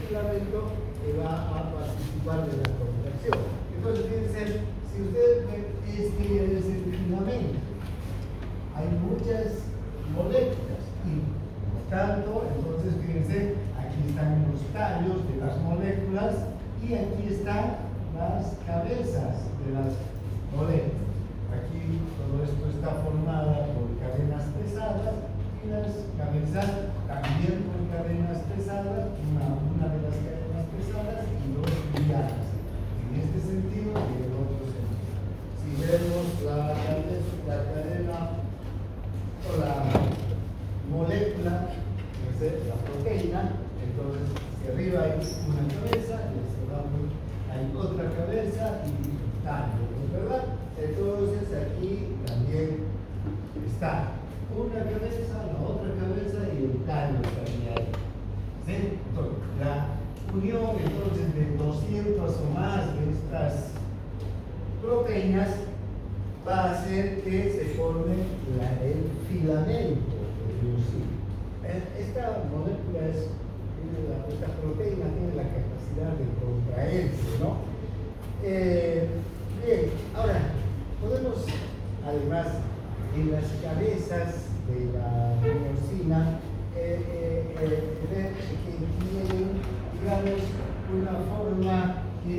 filamento que va a participar de la contracción. Entonces, fíjense, si usted ve, este es el filamento. Hay muchas moléculas y por tanto, entonces fíjense, aquí están los tallos de las moléculas y aquí están las cabezas de las moléculas. Aquí todo esto está formado por cadenas pesadas y las cabezas también por cadenas pesadas, una de las cadenas pesadas y dos lianas. En este sentido y en otro sentido. Si vemos la cadena o la molécula, la proteína, entonces hacia arriba hay una cabeza y hacia abajo hay otra cabeza y tallo, ¿verdad? Entonces aquí también está una cabeza, la otra cabeza y el tallo también hay. ¿Sí? Entonces, la unión entonces de 200 o más de estas proteínas va a hacer que se forme el filamento de miosina. Esta molécula esta proteína tiene la capacidad de contraerse, ¿no? Bien, ahora, podemos además en las cabezas de la miosina ver que tienen, digamos, una forma que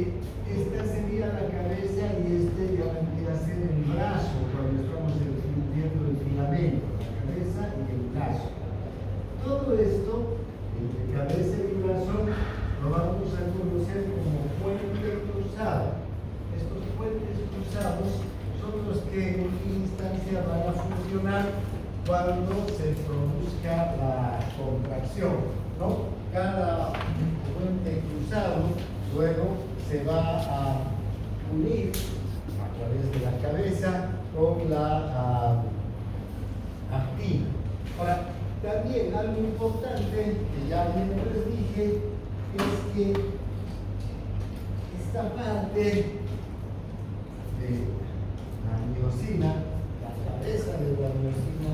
esta sería la cabeza y este ya vendría a ser el brazo cuando estamos viendo el filamento, la cabeza y el brazo. Todo esto, entre cabeza y brazo, lo vamos a conocer como puente cruzado. Estos puentes cruzados son los que en última instancia van a funcionar cuando se produzca la contracción, ¿no? Cada puente cruzado luego se va a unir a través de la cabeza con la actina. Ahora, también algo importante que ya bien les dije es que esta parte de la miosina, la cabeza de la miosina,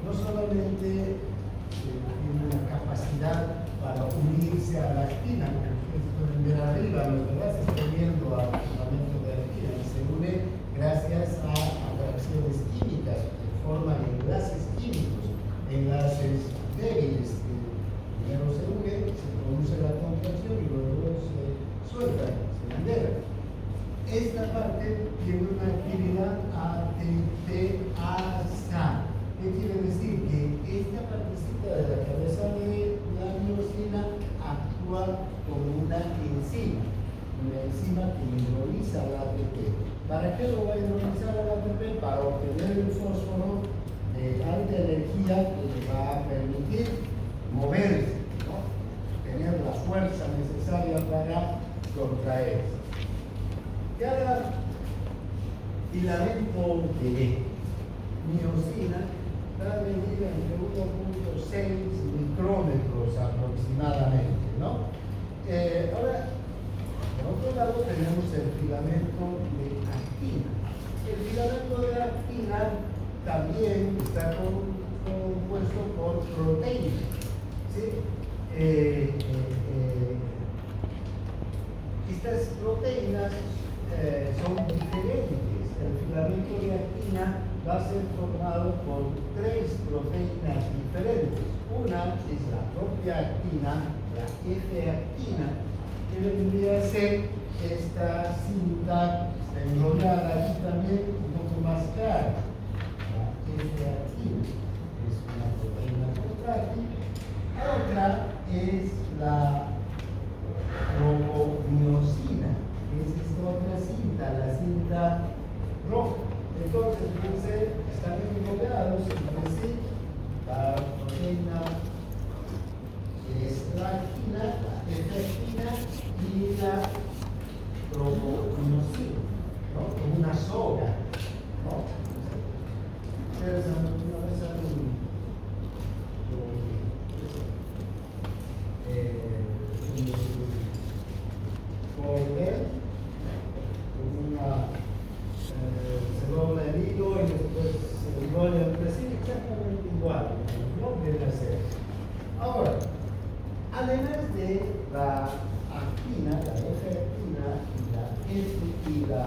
no solamente tiene una capacidad para unirse a la actina, porque esto de arriba, ¿verdad? Se está uniendo al filamento de actina y se une gracias a atracciones químicas que forman enlaces químicos, enlaces débiles que primero se unen, se produce la contracción y luego se sueltan, se liberan. Esta parte tiene una actividad ATPasa. ¿Qué quiere decir? Que esta partecita de la cabeza de la miosina actúa como una enzima que hidroliza el ATP. ¿Para qué lo va a hidrolizar el ATP? Para obtener el fósforo de alta energía que le va a permitir moverse, ¿no? Tener la fuerza necesaria para contraerse. Cada filamento de miosina está medida entre 1.6 micrómetros aproximadamente, ¿no? Ahora, por otro lado tenemos el filamento de actina. El filamento de actina también está compuesto por proteínas, ¿sí? Estas proteínas son diferentes. El filamento de actina va a ser formado por 3 proteínas diferentes. Una es la propia actina, la F-actina, que vendría a ser esta cinta enrollada aquí también un poco más clara. La F-actina es una proteína contráctil. Otra es la robomiosina, que es esta otra cinta, la cinta roja. Entonces, están enrollados entre sí la proteína que es la actina, la F-actina y la robomiosina, ¿no? Como una soga, ¿no? Ustedes alguna vez han se dobla el hilo y después se enrolla entre sí exactamente igual, no debe ser. Además de la actina, la F-actina y la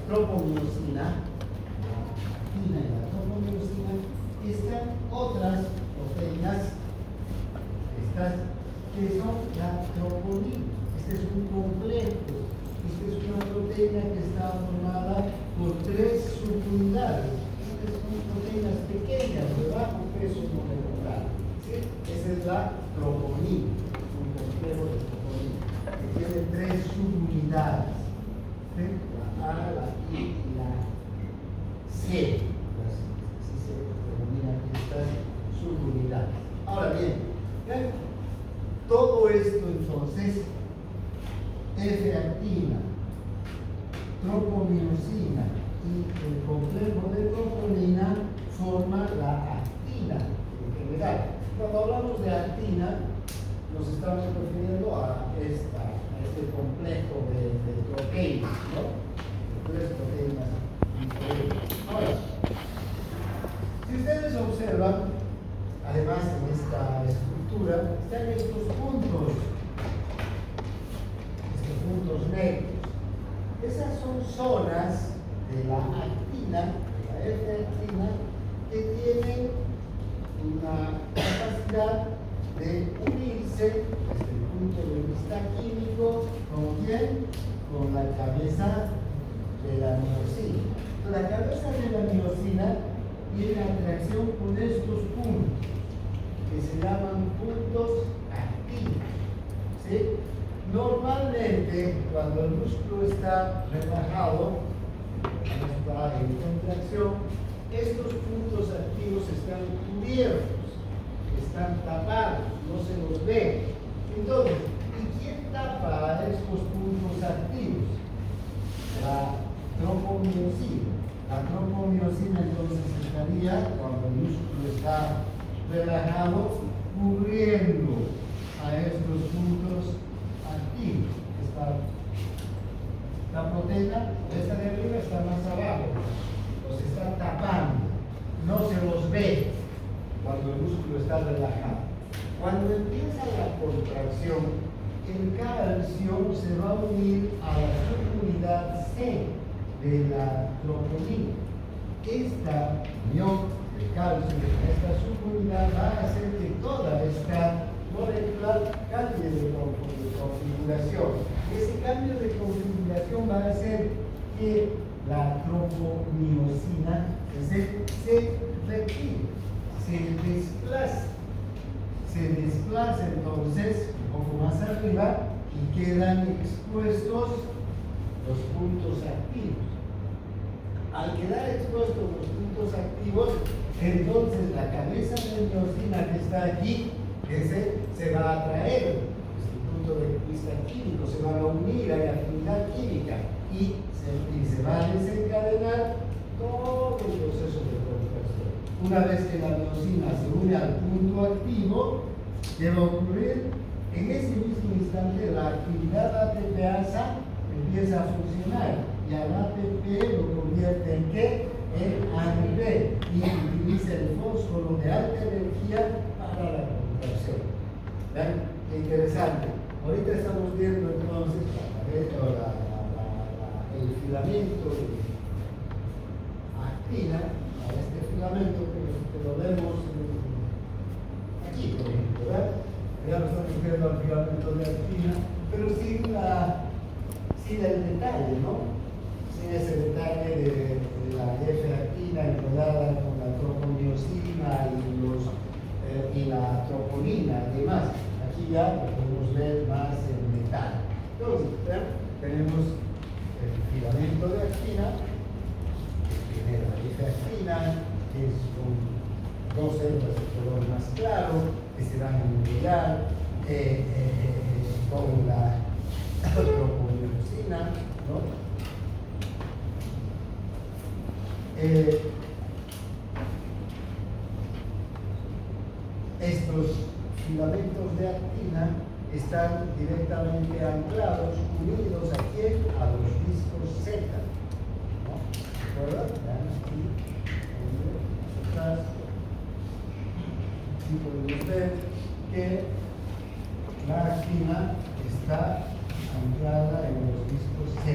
tropomiosina, la actina y la tropomiosina, están otras proteínas, estas que son la troponina. Este es un complejo, esta es una proteína que está formada por 3 subunidades. Estas son proteínas pequeñas de bajo peso molecular. ¿Sí? Esa es la troponina, un complejo de troponina, que tiene 3 subunidades. ¿Sí? La A, la I y la C. Así se denominan estas subunidades. Ahora bien, ¿ven? Todo esto entonces, F-actina, tropomiosina y el complejo de troponina forma la actina en general. Cuando hablamos de actina, nos estamos refiriendo a este complejo de proteínas, ¿no? 3 proteínas diferentes. Ahora, si ustedes observan, además en esta estructura, están estos puntos negros. Esas son zonas de la actina, de la F-actina, que tienen una capacidad de unirse desde el punto de vista químico, ¿con quién? Con la cabeza de la miosina. La cabeza de la miosina tiene atracción con estos puntos, que se llaman puntos activos. ¿Sí? Normalmente, cuando el músculo está relajado, está en contracción, estos puntos activos están cubiertos, están tapados, no se los ve. Entonces, ¿y quién tapa estos puntos activos? La tropomiosina. La tropomiosina entonces estaría, cuando el músculo está relajado, cubriendo a estos puntos activos. Esta proteína, esta de arriba está más abajo, los está tapando, no se los ve cuando el músculo está relajado. Cuando empieza la contracción, el calcio se va a unir a la subunidad C de la troponina. Esta unión del calcio en esta subunidad va a hacer que toda esta molecular cambie de configuración. Ese cambio de configuración va a hacer que la tropomiosina se retire, se desplaza entonces un poco más arriba y quedan expuestos los puntos activos. Al quedar expuestos los puntos activos, entonces la cabeza de miosina que está aquí, se va a atraer desde el punto de vista químico, se van a unir a la afinidad química y se va a desencadenar todo el proceso de contracción. Una vez que la miosina se une al punto activo, ¿qué va a ocurrir? En ese mismo instante la actividad ATPasa empieza a funcionar y al ATP lo convierte en ¿qué? En ATP y utiliza el fósforo de alta energía para la contracción. ¿Ven? Qué interesante. Ahorita estamos viendo entonces el filamento de actina, este filamento que lo vemos aquí, por ejemplo, ¿verdad? Ya lo estamos viendo al filamento de actina, pero sin el detalle, ¿no? Sin ese detalle de la F-actina enredada con la tropomiosina y la troponina y demás. Aquí ya lo podemos ver más en detalle. Entonces, ¿ven? Tenemos el filamento de actina, que tiene la F-actina, que es con 2 células de color más claro, que se van a unificar con la tropomiosina, ¿no? Estos filamentos de actina están directamente anclados, unidos aquí a los discos Z, ¿no? ¿De acuerdo? Vean aquí, atrás. Aquí podemos ver que la actina está anclada en los discos Z.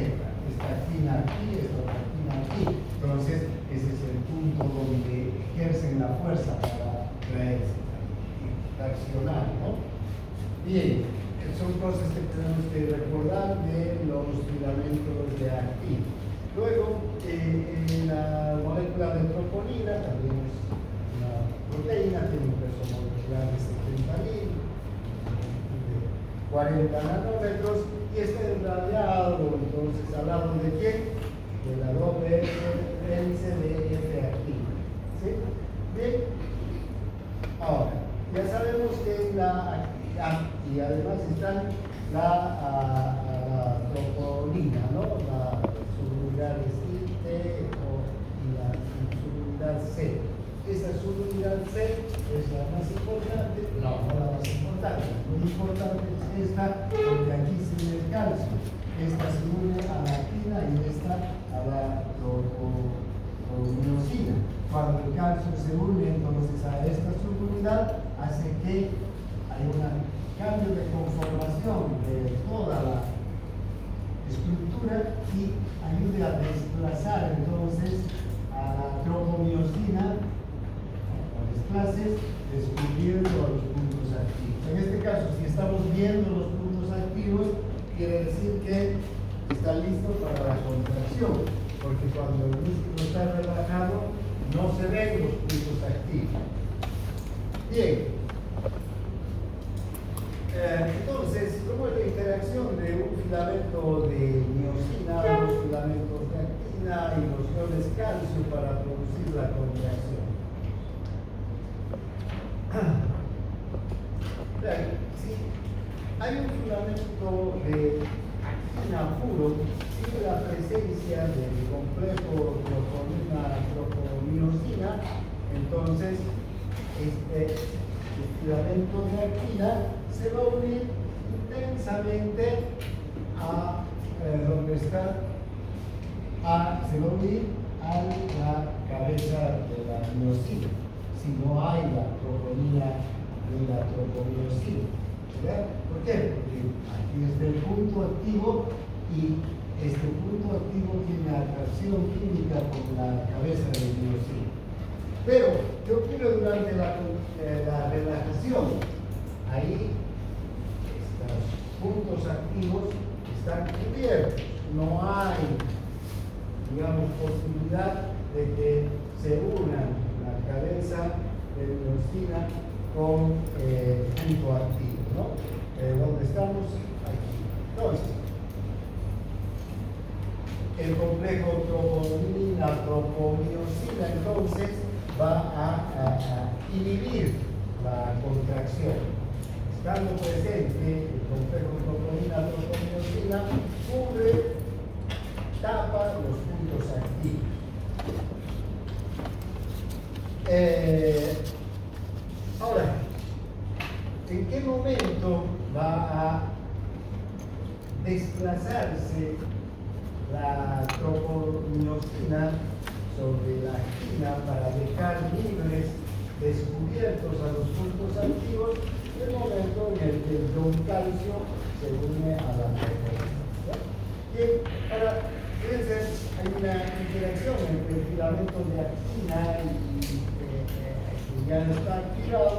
Esta actina aquí, esta actina aquí. Entonces, ese es el punto donde ejercen la fuerza para traerse, traccionar, ¿no? Bien, son cosas que tenemos que recordar de los filamentos de actina. Luego, la molécula de troponina también es una proteína, tiene un peso molecular de 70.000, de 40 nanómetros, y está irradiado, entonces, ¿al lado de quién? De la doble hélice de F actina. ¿Sí? Bien. Ahora, ya sabemos que la actividad, y además está la troponina, ¿no? La subunidades I, T y la subunidad C. Esa subunidad C es la más importante, no la más importante, muy importante es esta, porque aquí se une el calcio. Esta se une a la actina y esta a la miosina. Cuando el calcio se une entonces a esta subunidad, hace que hay un cambio de conformación de toda la estructura y ayude a desplazar entonces a la tropomiosina, a desplaces, descubriendo los puntos activos. En este caso, si estamos viendo los puntos activos, quiere decir que está listo para la contracción, porque cuando el músculo está relajado, no se ven los puntos activos. Bien. Entonces, ¿cómo es la interacción de un filamento de miosina, unos filamentos de actina y los iones calcio para producir la contracción? Si hay un filamento de actina puro, sin la presencia del complejo troponina-tropomiosina, entonces el filamento de actina se va a unir intensamente a donde está, se va a unir a la cabeza de la miosina, si no hay la troponina ni la tropomiosina. ¿Verdad? ¿Por qué? Porque aquí está el punto activo y este punto activo tiene atracción química con la cabeza de la miosina. Pero, ¿qué ocurre durante la relajación? Ahí estos puntos activos están cubiertos. No hay, digamos, posibilidad de que se unan la cabeza de la miosina con el punto activo, ¿no? ¿Dónde estamos? Aquí. Entonces, el complejo troponina-tropomiosina entonces va a inhibir la contracción. Estando presente el complejo troponina-tropomiosina, cubre, tapa los puntos activos. Ahora, ¿en qué momento va a desplazarse la tropomiosina sobre la actina para dejar libres, descubiertos a los puntos activos, el momento en el que el ion calcio se une a la troponina? Bien, ahora, fíjense, hay una interacción entre el filamento de actina que ya está activado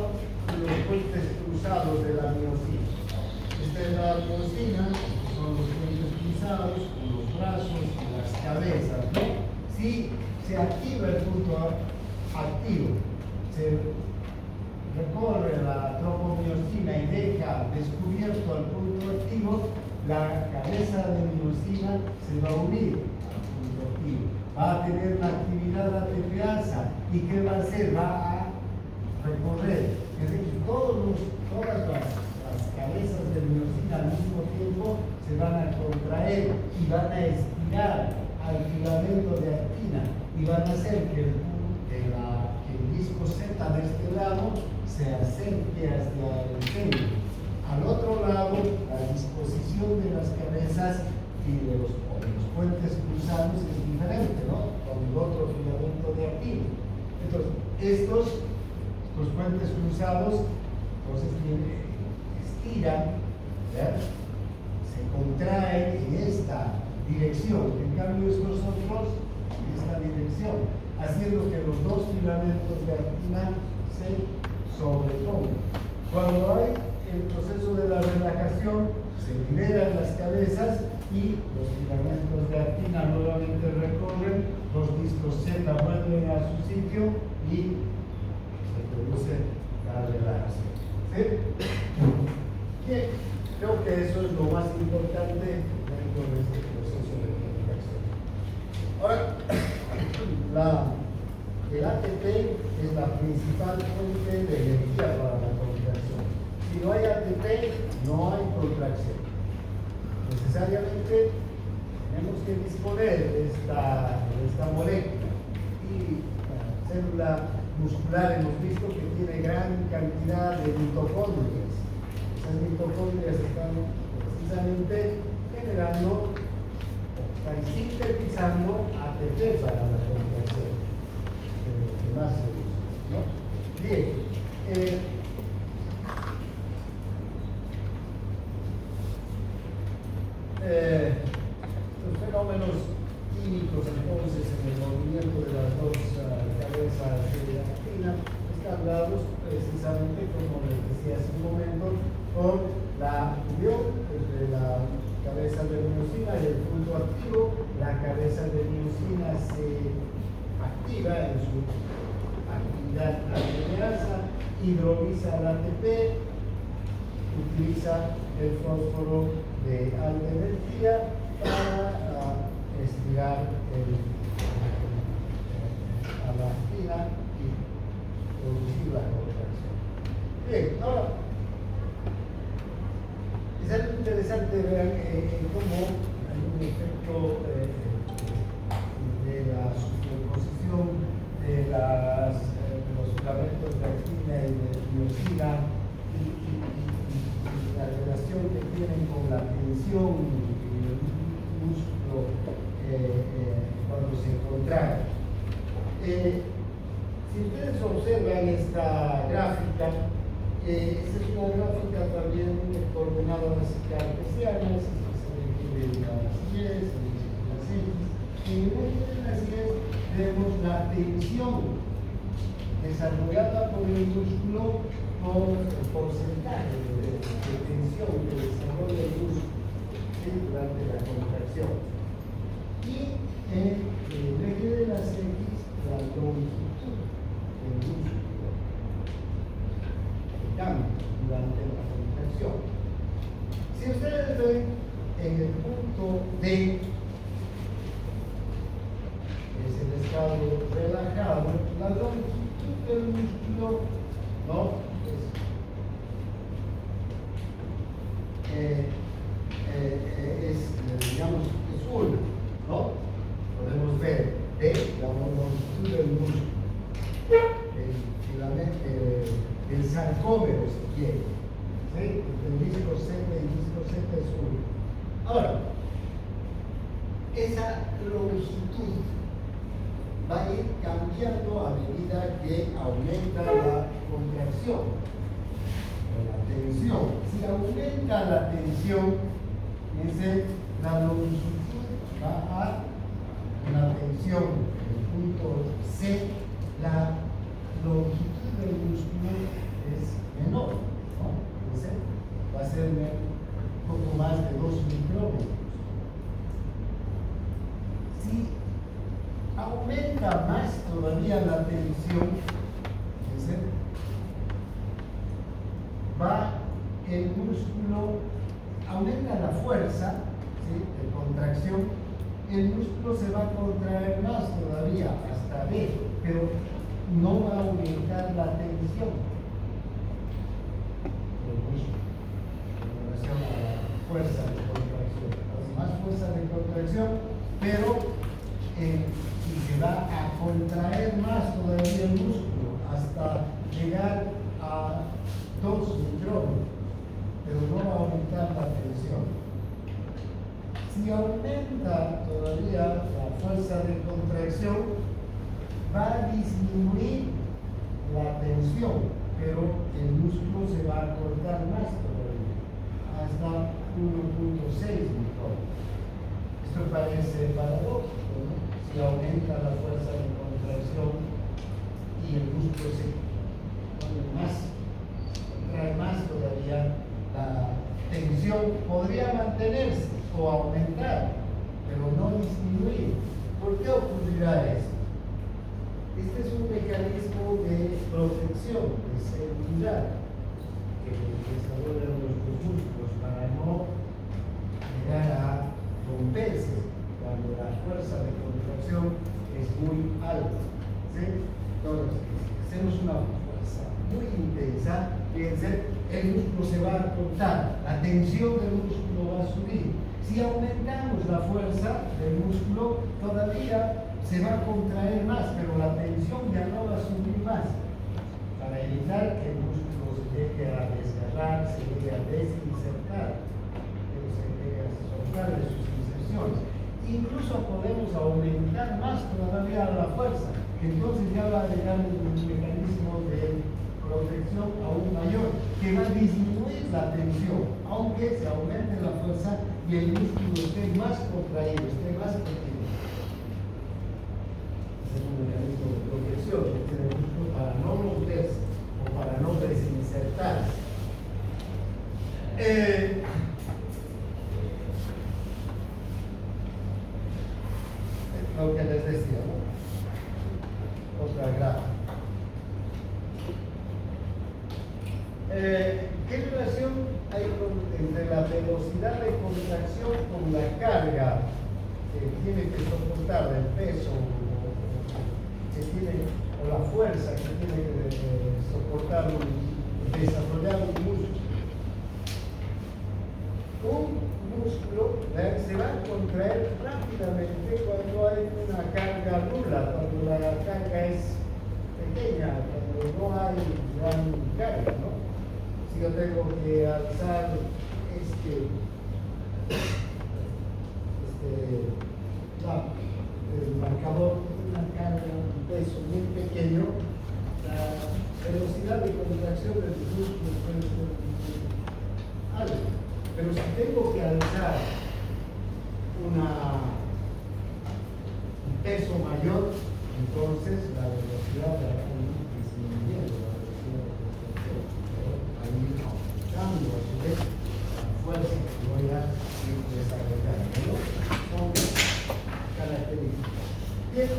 y los puentes cruzados de la miosina. Esta es la miosina, son los puentes cruzados con los brazos y las cabezas, ¿no? Si se activa el punto activo, se recorre la tropomiosina y deja descubierto al punto activo, la cabeza de miosina se va a unir al punto activo. Va a tener una actividad ATPasa. ¿Y qué va a hacer? Va a recorrer. Es decir, todas las cabezas de miosina al mismo tiempo se van a contraer y van a estirar al filamento de actina y van a hacer que el disco Z de este lado se acerque hacia el centro. Al otro lado, la disposición de las cabezas y de los puentes cruzados es diferente, ¿no? Con el otro filamento de actina. Entonces, estos puentes cruzados, entonces estiran estira, ¿ya?, se contrae en esta dirección. En cambio, estos otros en esta dirección, haciendo que los dos filamentos de actina se sobrepongan. Cuando hay el proceso de la relajación, se liberan las cabezas y los filamentos de actina nuevamente recorren, los discos Z vuelven a su sitio y se produce la relajación. ¿Sí? Bien, creo que eso es lo más importante dentro de este proceso de contracción. Ahora, el ATP es la principal fuente de energía para la contracción. Si no hay ATP, no hay contracción. Necesariamente tenemos que disponer de esta molécula. Y la célula muscular hemos visto que tiene gran cantidad de mitocondrias. Esas mitocondrias están precisamente generando, están sintetizando ATP para la contracción. Más se usa, ¿no? Bien. Los fenómenos químicos entonces en el movimiento de las dos cabezas de actina están dados precisamente, como les decía hace un momento, con la unión entre la cabeza de miosina y el punto activo. La cabeza de miosina se activa en su actividad ATPasa, hidroliza el ATP, utiliza el fósforo de alta energía para estirar a la actina y producir la contracción. Bien, ahora es algo interesante ver cómo hay un efecto de la superposición de los filamentos de actina y de miosina y la relación que tienen con la tensión del músculo cuando se contrae. Si ustedes observan esta gráfica, esta es una gráfica también de coordenadas cartesianas, se requiere las Y, las X, y en las Y vemos la tensión desarrollada por el músculo por el porcentaje de tensión que desarrolla el músculo durante la contracción. Y en el eje de las X, la longitud del músculo que cambia durante la contracción. Si ustedes ven en el punto D, que es el estado relajado, la longitud del músculo, ¿no?, digamos, es una, ¿no? Podemos ver la longitud del músculo, el filamento, el sarcómero, si quiere, ¿sí? El disco Z y el disco Z es uno. Ahora, esa longitud va a ir cambiando a medida que aumenta la contracción, la tensión. Si aumenta la tensión, fíjense, la longitud va a una tensión del punto C, la longitud del músculo es menor, ¿no? Entonces, va a ser un poco más de 2 micrómetros. Si aumenta más todavía la tensión, fíjense, va el músculo, aumenta la fuerza, ¿sí?, de contracción, el músculo se va a contraer más todavía hasta B, pero no va a aumentar la tensión del músculo en relación a la fuerza de contracción. Entonces, más fuerza de contracción, pero y se va a contraer más todavía el músculo hasta llegar a 2 micrómetros, pero no va a aumentar la tensión. Si aumenta todavía la fuerza de contracción, va a disminuir la tensión, pero el músculo se va a cortar más todavía. 1.6 newton. Esto parece paradójico, ¿no? Si aumenta la fuerza de contracción y el músculo se pone más, contrae más todavía, la tensión podría mantenerse o aumentar, pero no disminuir. ¿Por qué ocurrirá eso? Este es un mecanismo de protección, de seguridad, que desarrollan nuestros músculos para no llegar a romperse cuando la fuerza de contracción es muy alta. ¿Sí? Entonces, si hacemos una fuerza muy intensa, fíjense, el músculo se va a cortar, la tensión del músculo va a subir. Si aumentamos la fuerza del músculo, todavía se va a contraer más, pero la tensión ya no va a subir más, para evitar que el músculo se llegue a desgarrar, se llegue a desinsertar, se llegue a soltar de sus inserciones. Incluso podemos aumentar más todavía la fuerza, que entonces ya va a llegar un mecanismo de protección aún mayor, que va a disminuir la tensión, aunque se aumente la fuerza y el músculo esté más contraído, esté más protegido. Es un mecanismo de protección que tiene el músculo para no romperse o para no desinsertarse. Lo que les decía, ¿no? Otra gráfica. ¿Qué relación hay entre la velocidad de contracción con la carga que tiene que soportar el peso que tiene, o la fuerza que tiene que soportar desarrollar un músculo? Un músculo se va a contraer rápidamente cuando hay una carga nula, cuando la carga es pequeña, cuando no hay gran carga, ¿no? Si yo tengo que alzar el marcador, una carga, un peso muy pequeño, la velocidad de contracción del músculo puede ser muy alta. Pero si tengo que alzar un peso mayor, entonces la velocidad va a ir disminuyendo, la velocidad de contracción. Pero ahí aumentando a su vez la fuerza que voy a ir desarrollando, ¿no? Son características. Bien,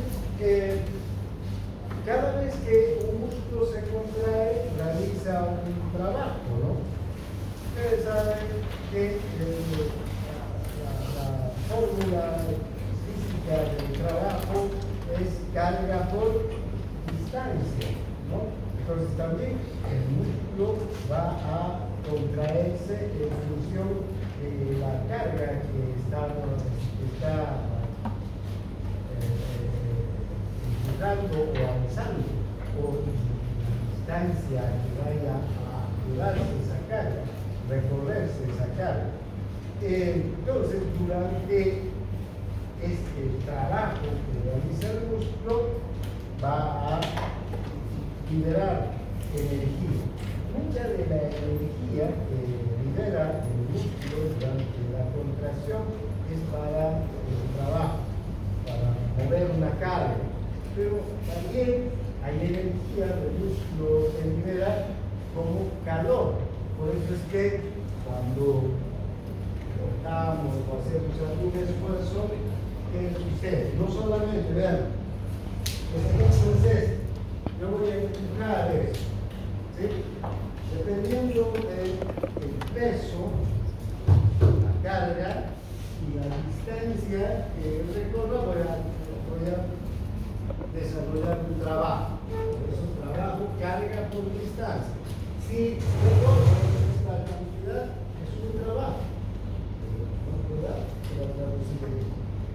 cada vez que un músculo se contrae, realiza un trabajo, ¿no? Ustedes saben que la fórmula física del trabajo es carga por distancia, ¿no? Entonces también el músculo va a contraerse en función de la carga que está empujando o avanzando, o distancia que vaya a durarse esa carga, recorrerse esa carga. Entonces, durante este trabajo que realiza el músculo, va a liberar energía. Mucha de la energía que libera el músculo durante la contracción es para el trabajo, para mover una carga. Pero también hay energía del músculo que libera como calor. Por eso es que cuando cortamos o hacemos algún esfuerzo, ¿qué sucede? No solamente, vean, entonces yo voy a empujar esto, ¿sí? Dependiendo del peso, la carga y la distancia que recorra, voy a desarrollar un trabajo. Es un trabajo carga por distancia. Si recorro esta cantidad, es un trabajo. ¿Verdad?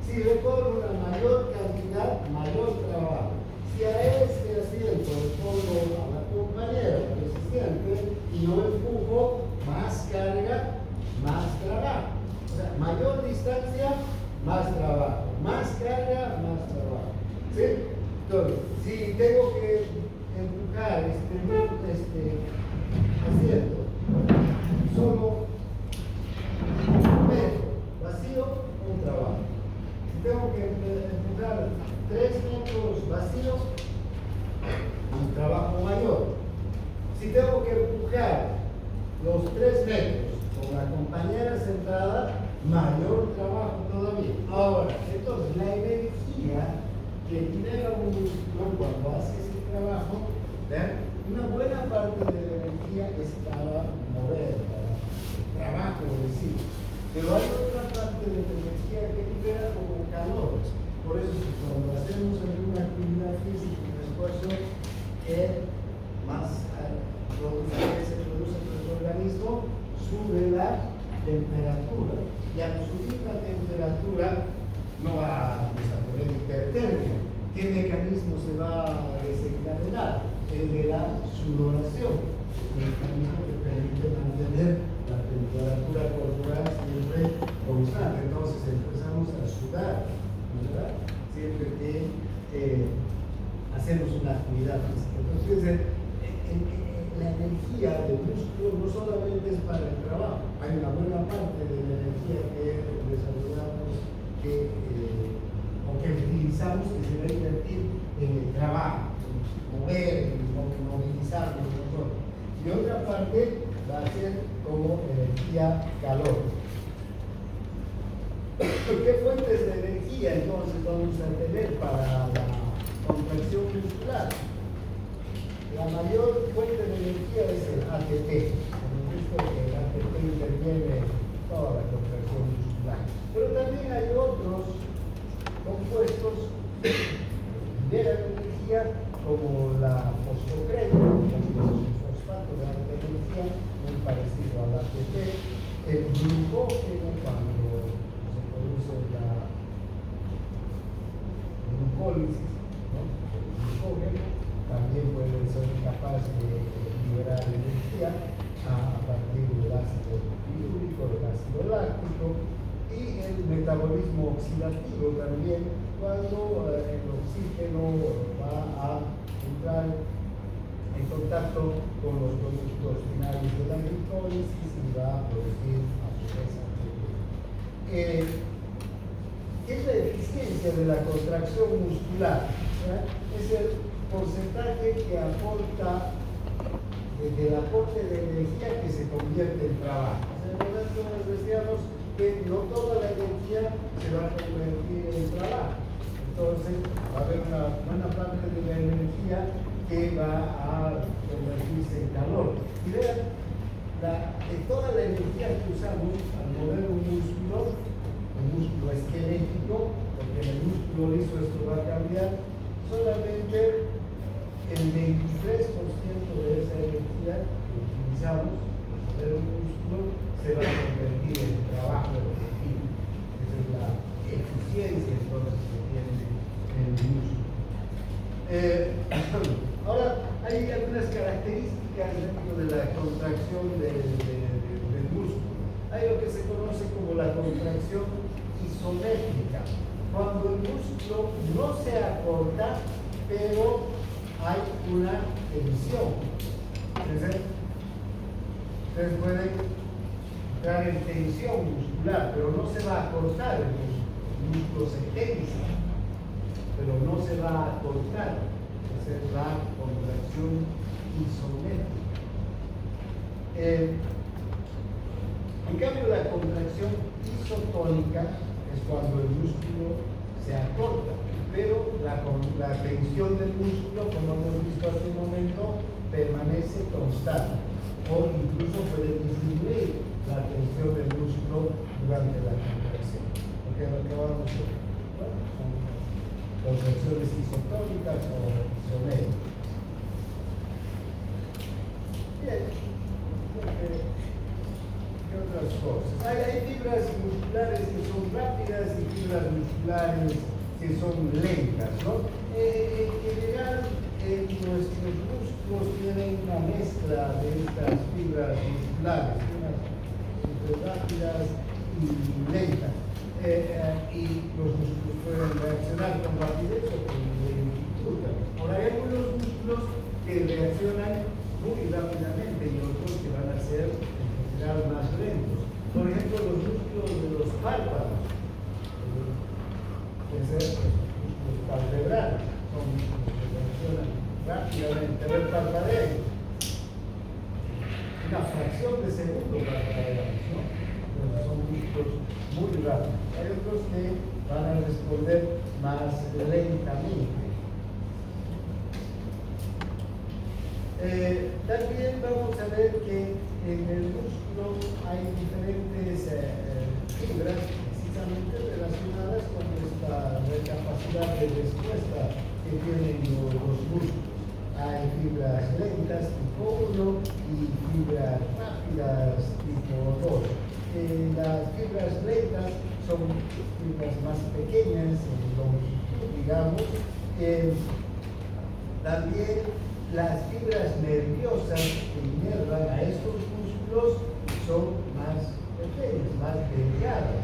Si recorro una mayor cantidad, mayor trabajo. Si a este asiento le pongo a la compañera que se siente y yo empujo, más carga, más trabajo. O sea, mayor distancia, más trabajo. Más carga, más trabajo. ¿Sí? Entonces, si tengo que empujar este asiento 3 metros vacíos, un trabajo mayor. Si tengo que empujar los 3 metros con la compañera sentada, mayor trabajo todavía. Ahora, entonces la energía que libera un músculo cuando hace ese trabajo, ¿ven? Una buena parte de la energía es para mover, para el trabajo en sí. Pero hay otra parte de la energía que libera como calor. Por eso cuando hacemos alguna actividad física, un esfuerzo que más se produce en nuestro organismo, sube la temperatura. Y al subir la temperatura no va a desarrollar hipertermia. ¿Qué mecanismo se va a desencadenar? El de la sudoración, el mecanismo que permite mantener la temperatura corporal siempre constante. Entonces empezamos a sudar, ¿verdad? Siempre que hacemos una actividad física. Entonces, la energía del músculo no solamente es para el trabajo, hay una buena parte de la energía que desarrollamos o que utilizamos que se va a invertir en el trabajo, en mover, en movilizarnos nosotros. Y otra parte va a ser como energía calor. ¿Qué fuentes de energía entonces vamos a tener para la contracción muscular? La mayor fuente de energía es el ATP. Hemos visto que el ATP interviene en toda la contracción muscular. Pero también hay otros compuestos que liberan energía, como la fosfocreina, que es un fosfato de alta energía, muy parecido al ATP. El glucógeno, cuando se produce la glucólisis, ¿no? El glucógeno también puede ser capaz de liberar energía a partir del ácido pirúrico, del ácido láctico, y el metabolismo oxidativo también, cuando el oxígeno va a entrar en contacto con los productos finales de la glicólisis y va a producir a su vez ATP. ¿Qué es la eficiencia de la contracción muscular? Es el porcentaje que aporta del aporte de energía que se convierte en trabajo. En el momento nos decíamos que no toda la energía se va a convertir en trabajo. Entonces va a haber una buena parte de la energía que va a convertirse en calor. Y vean, de toda la energía que usamos al mover un músculo esquelético, porque en el músculo liso esto va a cambiar, solamente el 23% de esa energía que utilizamos para un músculo se va a convertir en trabajo efectivo. Esa es la eficiencia entonces que tiene el músculo. Ahora, hay algunas características dentro de la contracción del músculo. Hay lo que se conoce como la contracción isométrica, cuando el músculo no se acorta, pero hay una tensión. Ustedes pueden entrar en tensión muscular, pero no se va a cortar el músculo se tensa, pero no se va a cortar. Esa es la contracción isométrica. En cambio, la contracción isotónica es cuando el músculo se acorta, pero la tensión del músculo, como hemos visto hace un momento, permanece constante o incluso puede disminuir la tensión del músculo durante la contracción. Porque lo que vamos a ver, bueno, son contracciones isotónicas o isométricas. Bien, ¿qué otras cosas? Hay fibras musculares que son rápidas y fibras musculares que son lentas, ¿no? En general, nuestros músculos tienen una mezcla de estas fibras musculares, unas súper rápidas y lentas. Y los músculos pueden reaccionar con rapidez o con lentitud. Ahora hay algunos músculos que reaccionan muy rápidamente y otros que van a ser en general más lentos. Por ejemplo, los músculos de los párpados. Pueden ser los músculos músculos palpebrales, son músculos que funcionan rápidamente, el parpadeo, una fracción de segundo parpadeamos, ¿no? Bueno, son músculos muy rápidos. Hay otros que van a responder más lentamente. También vamos a ver que en el músculo hay diferentes fibras precisamente relacionadas con esta capacidad de respuesta que tienen los músculos. Hay fibras lentas tipo 1 y fibras rápidas tipo 2. Las fibras lentas son fibras más pequeñas en longitud, digamos. También las fibras nerviosas que inervan a estos músculos son más pequeñas, más delgadas.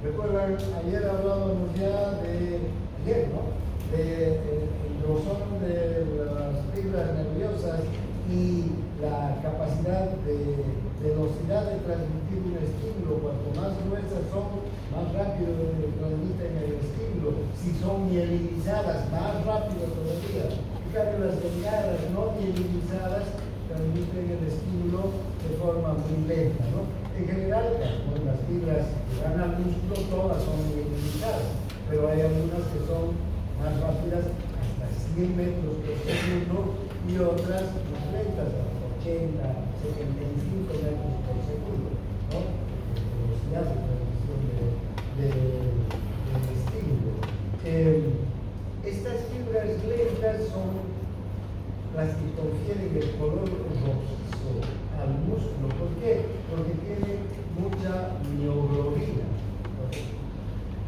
Recuerdan, ayer hablábamos ya ayer, ¿no? De el grosor de las fibras nerviosas y la capacidad de velocidad de transmitir un estímulo. Cuanto más gruesas son, más rápido transmiten el estímulo. Si son mielinizadas, más rápido todavía. Las delgadas no mielinizadas transmiten el estímulo de forma muy lenta, ¿no? En general, bueno, las fibras que van al músculo todas son mielinizadas, pero hay algunas que son más rápidas, hasta 100 metros por segundo, y otras más lentas, hasta 80, 75 metros por segundo, ¿no? Velocidad de transmisión del estímulo. Estas fibras lentas son las que confieren el color rojizo al músculo. ¿Por qué? Porque tienen mucha mioglobina.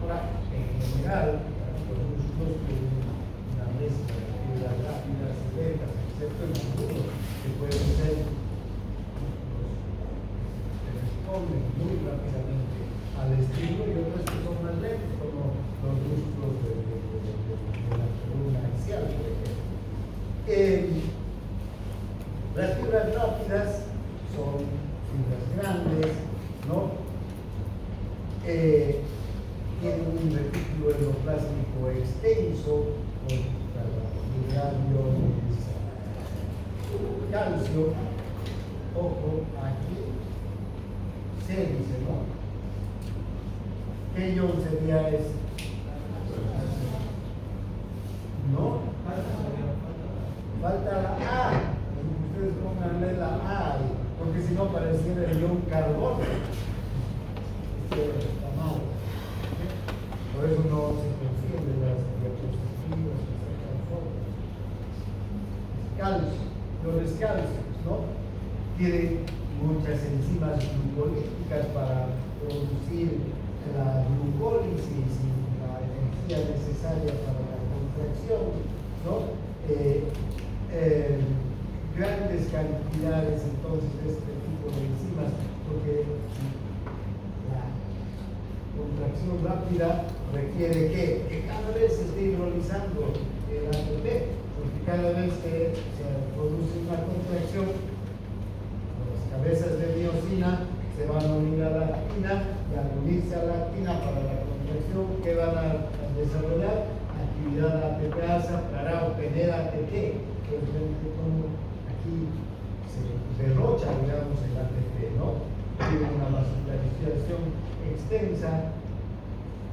Ahora, en general, los músculos tienen una mezcla de fibras rápidas y lentas, excepto en algunos que pueden ser músculos que responden muy rápidamente al estímulo y otras que son más lentos, como los músculos de la columna axial, por ejemplo. Las fibras rápidas son fibras grandes, ¿no? Tienen un retículo endoplásmico extenso con carbohidratos, calcio. Ojo, aquí se dice, ¿no? ¿Qué ion sería ese? ¿No? Falta la A. Ustedes pónganle la A, porque si no pareciera el ion carbono. Esto está mal. Por eso no se confienden las diapositivas que sacan fotos. Calcio, los calcios, ¿no? Tienen muchas enzimas glucolíticas para producir la glucólisis y la energía necesaria para la contracción, ¿no? Grandes cantidades entonces de este tipo de enzimas, porque la contracción rápida requiere que cada vez se esté hidrolizando el ATP, porque cada vez que se produce una contracción, las cabezas de miosina se van a unir a la actina, y al unirse a la actina para la contracción, ¿qué van a desarrollar? Actividad ATPasa para obtener ATP. Entonces, como aquí se derrocha, digamos, el ATP, ¿no? Tiene una vascularización extensa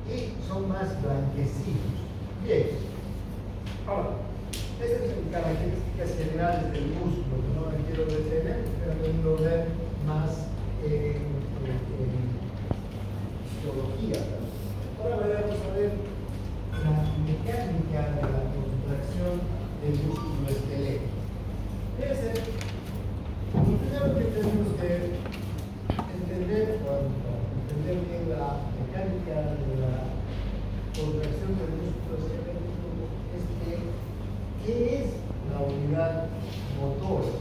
y son más blanquecinos. Bien. Ahora, estas son características generales del músculo, que no me quiero detener, pero vengo a ver más en histología. Ahora vamos a ver la mecánica de la contracción del músculo esquelético. Fíjense, lo primero que tenemos que entender, para entender bien la mecánica de la contracción del músculo esquelético, es que, ¿qué es la unidad motora?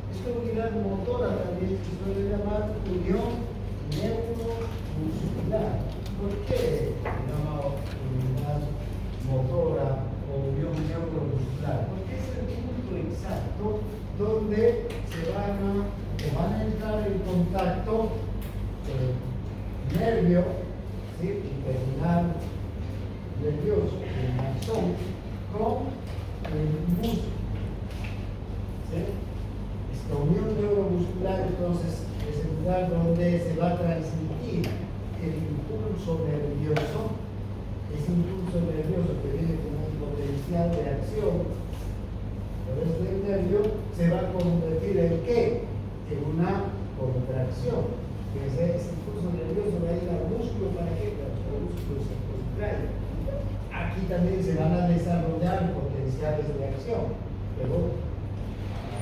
Esta unidad motora también se suele llamar unión neuromuscular. ¿Por qué se llama unidad motora o unión neuromuscular? Porque es el punto exacto donde van a entrar en contacto nervio, ¿sí? Terminal nervioso, el axón, con el músculo. ¿Sí? Esta unión neuromuscular entonces es el lugar donde se va a transmitir el impulso nervioso, ese impulso nervioso que viene con un potencial de acción. Por eso el nervio se va a convertir en ¿qué? En una contracción. Que ese impulso nervioso va a ir al músculo para qué? Para que el músculo se contraiga. Aquí también se van a desarrollar potenciales de acción, pero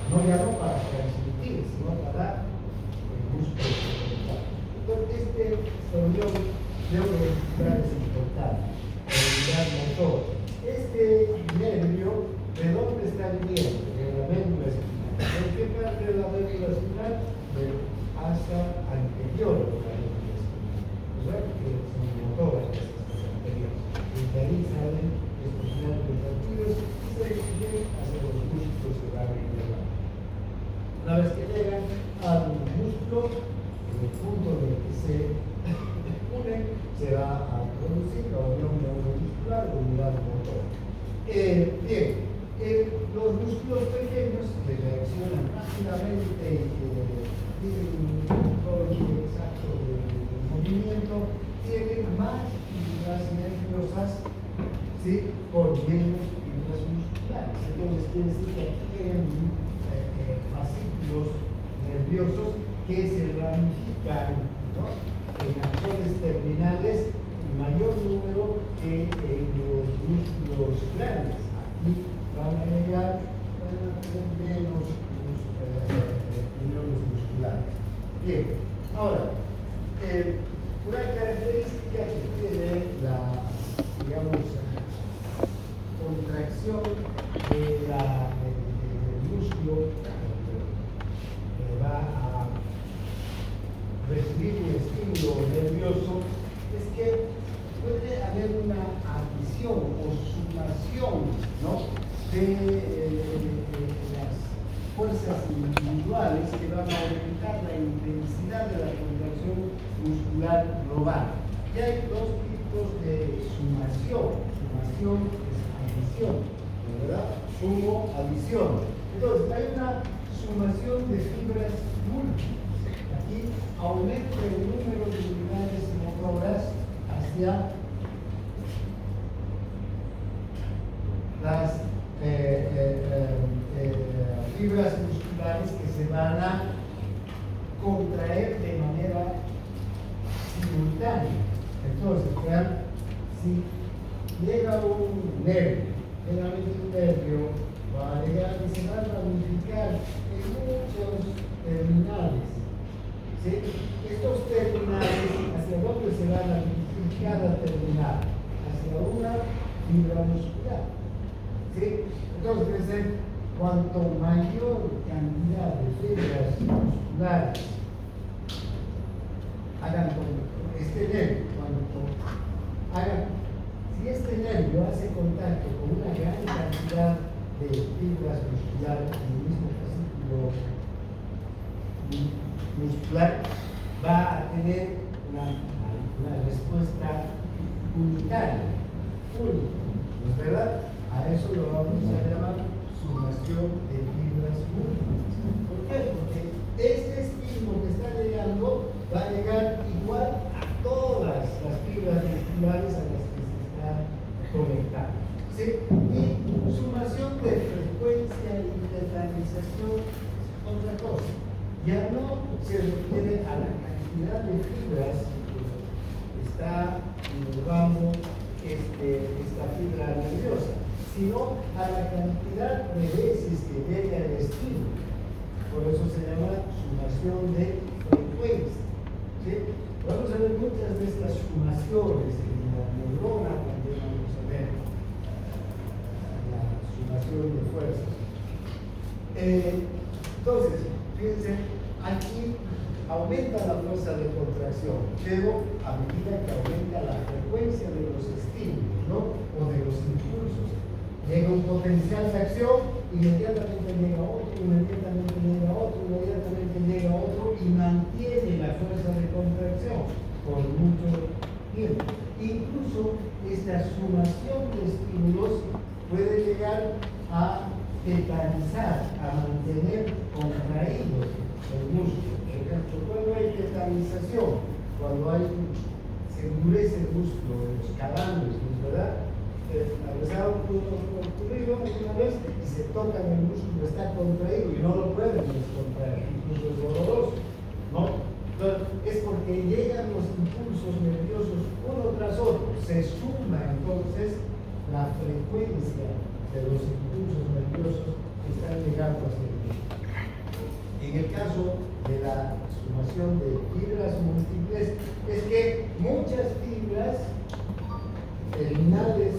no ya no para transmitir, sino para el músculo se contraiga. Entonces, esta unión neuromuscular es importante. La unidad motor. Este nervio, ¿de dónde está viniendo? De la médula espinal. ¿De qué parte de la médula espinal? Del asa anterior de la médula espinal. ¿Verdad? Que son motoras estas anteriores. Desde ahí salen estos nervios antiguos y se dirigen hacia los músculos que van a llegar. Una vez que llegan al músculo, en el punto en el que se unen, se va a producir la unión neuromuscular o unidad motor. Bien, los músculos pequeños que reaccionan rápidamente y tienen un control exacto del movimiento, tienen más fibras nerviosas, ¿sí? Por menos fibras musculares. Entonces quiere decir que aquí tienen fascículos nerviosos que se ramifican, ¿no? En axones terminales en mayor número que en los músculos grandes. Aquí van a llegar menos uniones musculares. Bien, ahora, una característica que tiene la, digamos, contracción del músculo que va a recibir un estímulo nervioso es que puede haber una adición o sumación, ¿no? de las fuerzas individuales que van a aumentar la intensidad de la contracción muscular global. Y hay dos tipos de sumación. Sumación es adición, ¿verdad? Sumo, adición. Entonces, hay una sumación de fibras múltiples. Aquí aumenta el número de unidades motoras hacia las fibras musculares que se van a contraer de manera simultánea. Entonces, vean, si llega un nervio, va a llegar y se va a ramificar en muchos terminales. ¿Sí? Estos terminales, ¿hacia dónde se van a dirigir cada terminal? Hacia una fibra muscular. ¿Sí? Entonces, cuanto mayor cantidad de fibras musculares hagan con este nervio, si este nervio hace contacto con una gran cantidad de fibras musculares en el mismo fascículo muscular, va a tener una respuesta unitaria, única, ¿no es verdad? A eso lo vamos a llamar sumación de fibras múltiples. ¿Por qué? Porque este estímulo que está llegando va a llegar igual a todas las fibras musculares a las que se está conectando. ¿Sí? Y sumación de frecuencia y tetanización es otra cosa. Ya no se refiere a la cantidad de fibras que está innovando esta fibra nerviosa, sino a la cantidad de veces que llega el estímulo. Por eso se llama sumación de frecuencia. ¿Sí? Vamos a ver muchas de estas sumaciones en la neurona, también vamos a ver la sumación de fuerzas. Entonces, fíjense, aquí aumenta la fuerza de contracción, pero a medida que aumenta la frecuencia de los estímulos, ¿no? O de los impulsos. Llega un potencial de acción, inmediatamente llega otro, inmediatamente llega otro, inmediatamente llega otro y mantiene la fuerza de contracción por mucho tiempo. Incluso esta sumación de estímulos puede llegar a tetalizar, a mantener contraído el músculo. Por ejemplo, cuando hay tetanización, cuando se endurece el músculo de los calambres, ¿verdad? Les ha ocurrido alguna vez y se tocan el músculo, está contraído y no lo pueden descontraer, incluso es doloroso, ¿no? Entonces, es porque llegan los impulsos nerviosos uno tras otro, se suma entonces la frecuencia de los impulsos nerviosos que están llegando hacia el músculo. En el caso de la sumación de fibras múltiples, es que muchas fibras terminales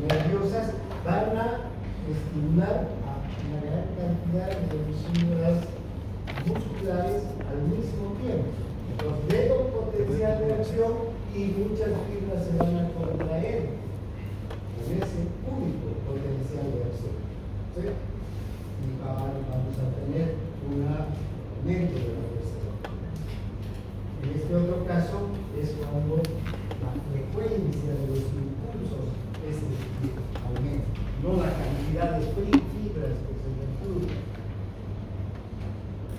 nerviosas van a estimular a una gran cantidad de fibras musculares al mismo tiempo. Entonces, llega un potencial de acción y muchas fibras se van a contraer con ese único potencial de acción. ¿Sí? Y vamos a tener un aumento de la fuerza. En este otro caso es cuando la frecuencia de los impulsos es el aumento, no la cantidad de fibras que se reclutan.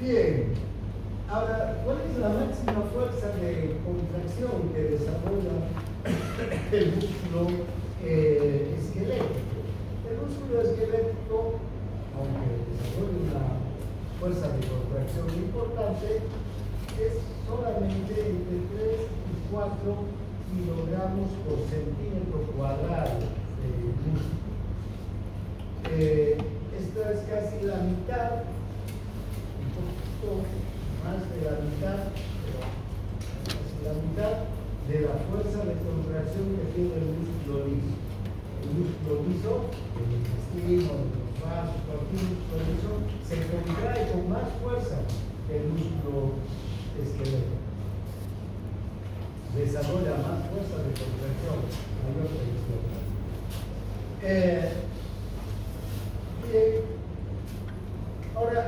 Bien, ahora, ¿cuál es la máxima fuerza de contracción que desarrolla el músculo esquelético? El músculo esquelético, aunque desarrolla una fuerza de contracción importante, es solamente entre 3 y 4 kilogramos por centímetro cuadrado de músculo. Esta es casi la mitad, un poquito más de la mitad, pero casi la mitad de la fuerza de contracción que tiene el músculo liso. El músculo liso, el intestino, los vasos, cualquier músculo liso, se contrae con más fuerza que el músculo esquelético. Desarrolla más fuerza de contracción, mayor tensión. Ahora,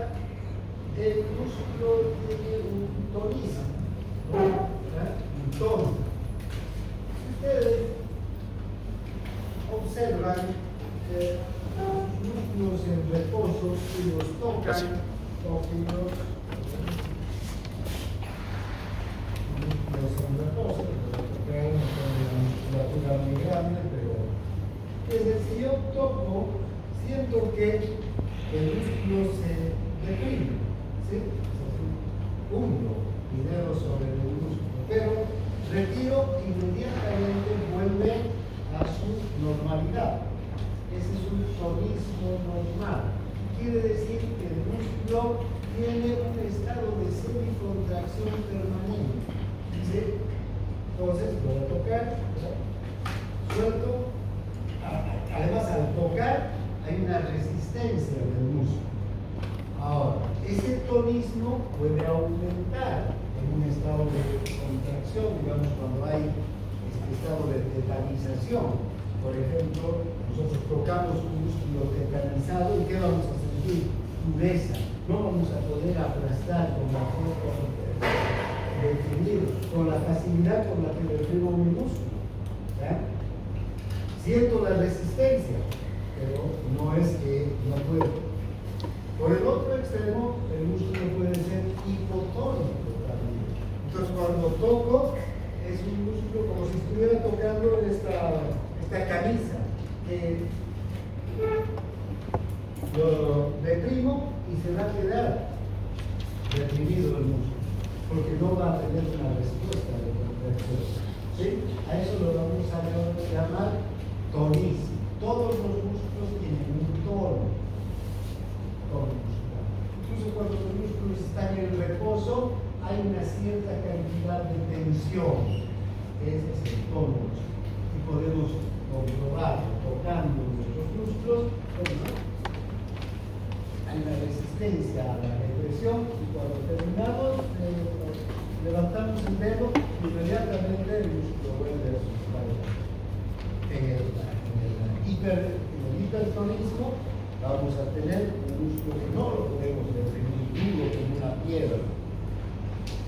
el músculo tiene un tonismo, un tono. Si ustedes observan los músculos en reposo y los tocan, tóquenlos. Son reposo, porque hay una musculatura muy grande, pero desde si yo toco, siento que el músculo se deprime, ¿sí? Hundo mi dedo sobre el músculo, pero retiro inmediatamente, vuelve a su normalidad. Ese es un tonismo normal. Quiere decir que el músculo tiene un estado de semicontracción permanente. ¿Sí? Entonces voy a tocar, suelto. Además, al tocar hay una resistencia del músculo. Ahora, ese tonismo puede aumentar en un estado de contracción, digamos, cuando hay este estado de tetanización. Por ejemplo, nosotros tocamos un músculo tetanizado y ¿qué vamos a sentir? Dureza. No vamos a poder aplastar con la fuerza con la facilidad con la que refiero mi músculo. ¿Ya? Siento la resistencia, pero no es que no puedo. Por el otro extremo, el músculo puede ser hipotónico también. Entonces, cuando toco, es un músculo como si estuviera tocando esta camisa. Lo deprimo y se va a quedar deprimido el músculo, porque no va a tener una respuesta de contracción. ¿Sí? A eso lo vamos a llamar tonismo. Todos los músculos tienen un tono muscular. Incluso cuando los músculos están en reposo, hay una cierta cantidad de tensión. Ese es el tono muscular. Y podemos comprobarlo tocando nuestros músculos. Bueno, hay una resistencia a la represión y cuando terminamos, levantamos el dedo, inmediatamente el músculo vuelve a su estado. En el hipertonismo vamos a tener un músculo que no lo podemos deprimir duro como una piedra.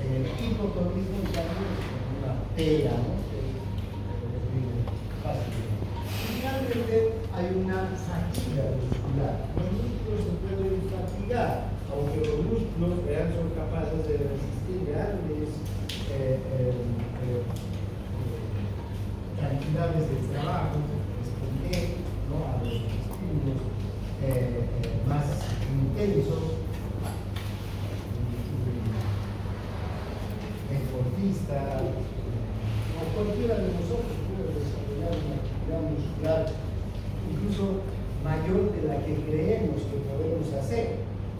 En el hipotonismo, en cambio, es como una TEA, ¿no? Finalmente hay una fatiga muscular. Los músculos se pueden fatigar, aunque los músculos reales son capaces de resistir grandes cantidades de trabajo, responder, ¿no?, a los estímulos más intensos. Deportista o cualquiera de nosotros puede desarrollar una actividad muscular incluso mayor de la que creemos que podemos hacer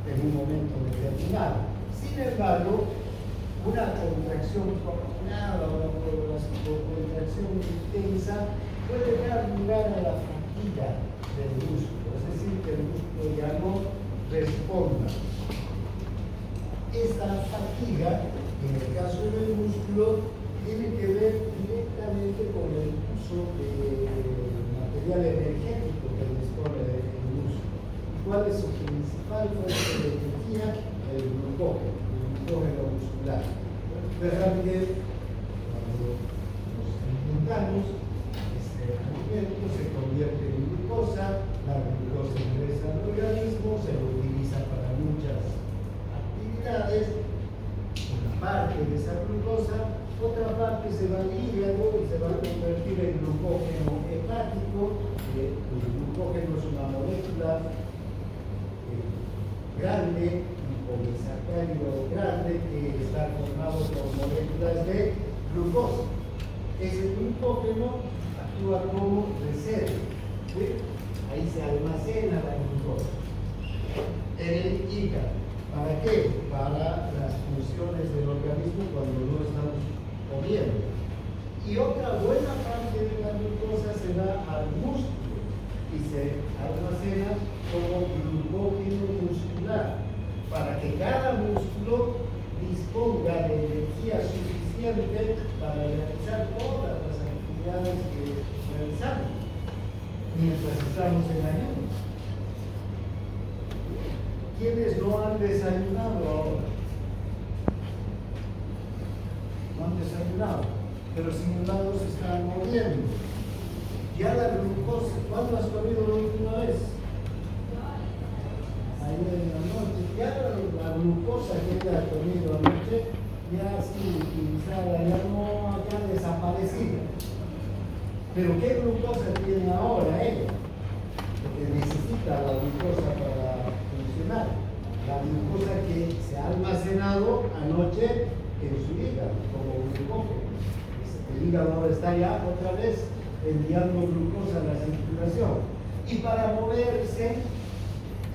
en un momento determinado. Sin embargo, una contracción prolongada o una contracción intensa puede dar lugar a la fatiga del músculo, es decir, que el músculo ya no responda. Esta fatiga, en el caso del músculo, tiene que ver directamente con el uso de material energético que dispone del músculo. ¿Cuál es su principal fuente de energía? El glucógeno muscular. Verán que cuando nos alimentamos, este alimento se convierte en glucosa, la glucosa ingresa al organismo, se lo utiliza para muchas actividades. Una parte de esa glucosa, otra parte se va al hígado y se va a convertir en glucógeno hepático. El glucógeno es una molécula grande, un polisacárido grande que está formado por moléculas de glucosa. Ese glucógeno actúa como reserva, ¿sí? Ahí se almacena la glucosa en el hígado. ¿Para qué? Para las funciones del organismo cuando no estamos comiendo. Y otra buena parte de la glucosa se va al músculo y se almacena como glucógeno muscular para que cada músculo disponga de energía suficiente para realizar todas las actividades que realizamos mientras estamos en ayuno. ¿Quiénes no han desayunado ahora? No han desayunado, pero sin embargo se están moviendo. Ya la glucosa, ¿cuándo has comido la última vez? Ayer en la noche. Ya la glucosa que ella ha comido anoche ya ha sido utilizada, ya no ha desaparecido. Pero ¿qué glucosa tiene ahora ella? Porque necesita la glucosa para funcionar. La glucosa que se ha almacenado anoche en su hígado como glucógeno. El hígado ahora está ya otra vez enviando glucosa a la circulación. Y para moverse,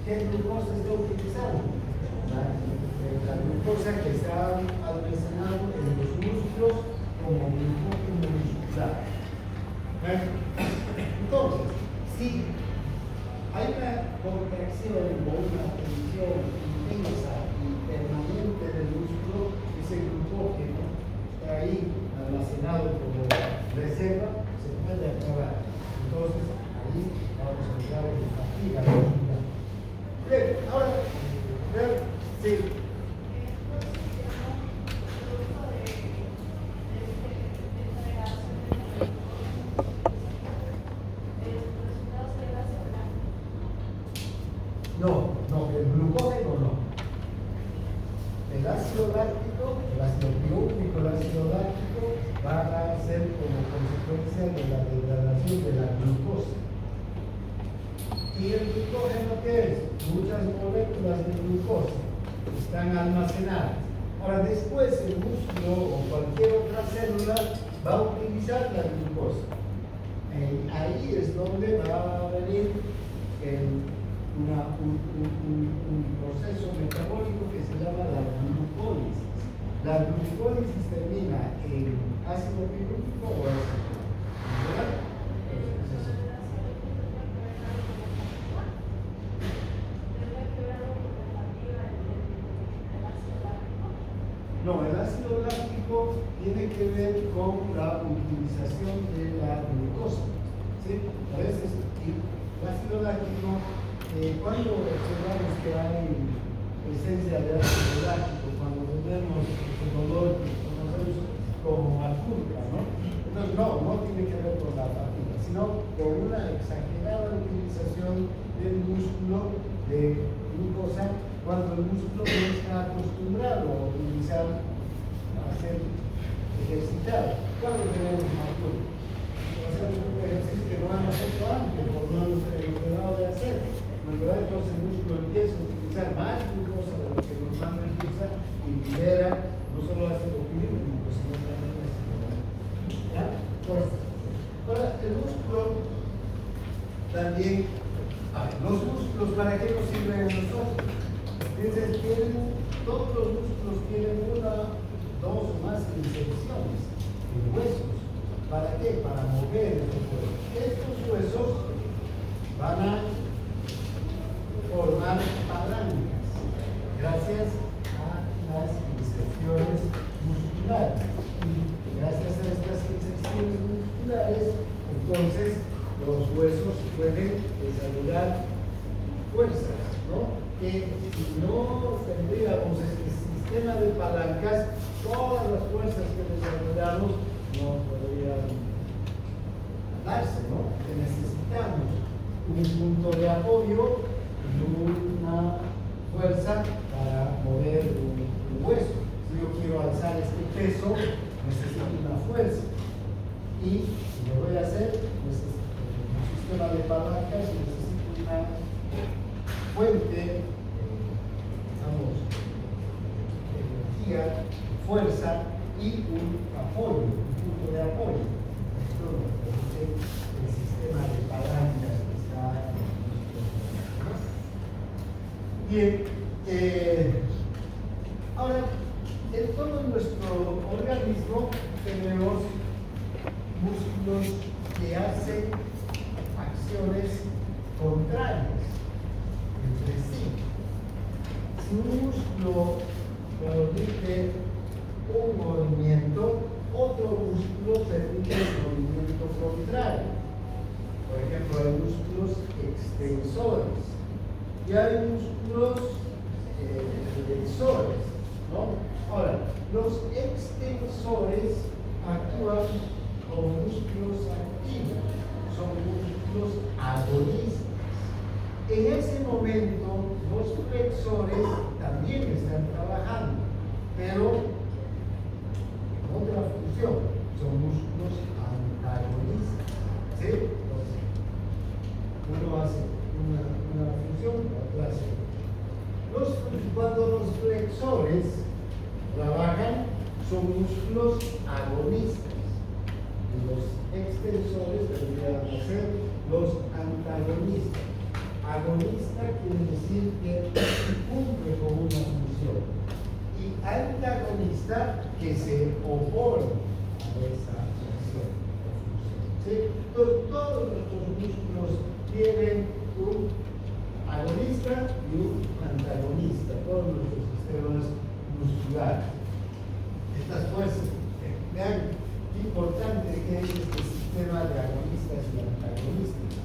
¿qué glucosa está utilizando? La glucosa que está almacenada en los músculos como glucógeno muscular. Entonces, si hay una contracción o una tensión intensa y permanente del músculo, ese glucógeno está ahí almacenado como reserva, se puede acabar. Entonces, ahí vamos a entrar en fatiga muscular. Bien, ahora, sí. No, el glucógeno no. El ácido láctico, el ácido piúrico, el ácido láctico va a ser como consecuencia de la degradación de la glucosa. ¿Y el glucógeno qué es? Muchas moléculas de glucosa están almacenadas. Ahora después el músculo o cualquier otra célula va a utilizar la glucosa. Ahí es donde va a venir un proceso metabólico que se llama la glucólisis. La glucólisis termina en ácido piruvítico o ácido, ¿verdad? No, el ácido láctico tiene que ver con la utilización de la glucosa, ¿sí? A veces el ácido láctico, cuando observamos que hay presencia de ácido láctico, cuando tenemos el dolor que conocemos como alcohólica, ¿no? tiene que ver con la fatiga, sino con una exagerada utilización del músculo de glucosa cuando el músculo no está acostumbrado a utilizar, a hacer ejercitar. Cuando tenemos más tiempo, hacemos un ejercicio que no hemos hecho antes, o no hemos terminado de hacer. Entonces el músculo empieza a utilizar más glucosa de lo que normalmente usa y libera no solo ácido clorhídrico, sino también ácido láctico. ¿Ya? Pues, ahora, el músculo también, los músculos, ¿para qué nos sirven a nosotros? Entonces, todos los músculos tienen una, dos o más inserciones en huesos. ¿Para qué? Para mover estos huesos. Estos huesos van a formar palancas gracias a las inserciones musculares. Y gracias a estas inserciones musculares, entonces los huesos pueden desarrollar fuerzas, ¿no? Que si no tendríamos este sistema de palancas, todas las fuerzas que desarrollamos no podrían darse, ¿no? Que necesitamos un punto de apoyo y una fuerza para mover un hueso. Si yo quiero alzar este peso, necesito una fuerza. Y si lo voy a hacer, necesito un sistema de palancas, necesito una fuente, digamos, energía, fuerza y un apoyo, un punto de apoyo. Esto lo produce el sistema de palancas que está en Bien, ahora, en todo nuestro organismo tenemos músculos que hacen acciones contrarias entre sí. Si un músculo permite un movimiento, otro músculo permite el movimiento contrario. Por ejemplo, hay músculos extensores y hay músculos flexores, ¿no? Ahora, los extensores actúan como músculos activos, son músculos agonistas. En ese momento, los flexores también están trabajando, pero en otra función, son músculos antagonistas, ¿sí? Entonces, uno hace una función, otra hace. Cuando los flexores trabajan, son músculos agonistas. Y los extensores deberían ser los antagonistas. Agonista quiere decir que cumple con una función. Y antagonista que se opone a esa función. ¿Sí? Entonces, todos nuestros músculos tienen un agonista y un antagonista, todos nuestros sistemas musculares. Estas fuerzas, vean qué importante que es este sistema de agonistas y antagonistas.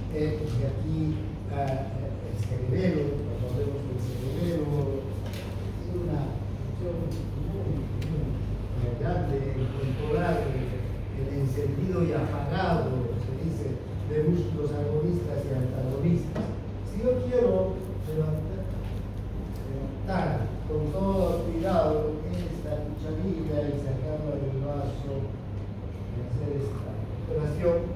Porque aquí el cerebelo, cuando hablemos del cerebelo, tiene una función muy grande en controlar el encendido y apagado, se dice, de músculos agonistas y antagonistas. Si yo quiero levantar con todo cuidado esta cucharilla y sacarla del vaso y hacer esta operación,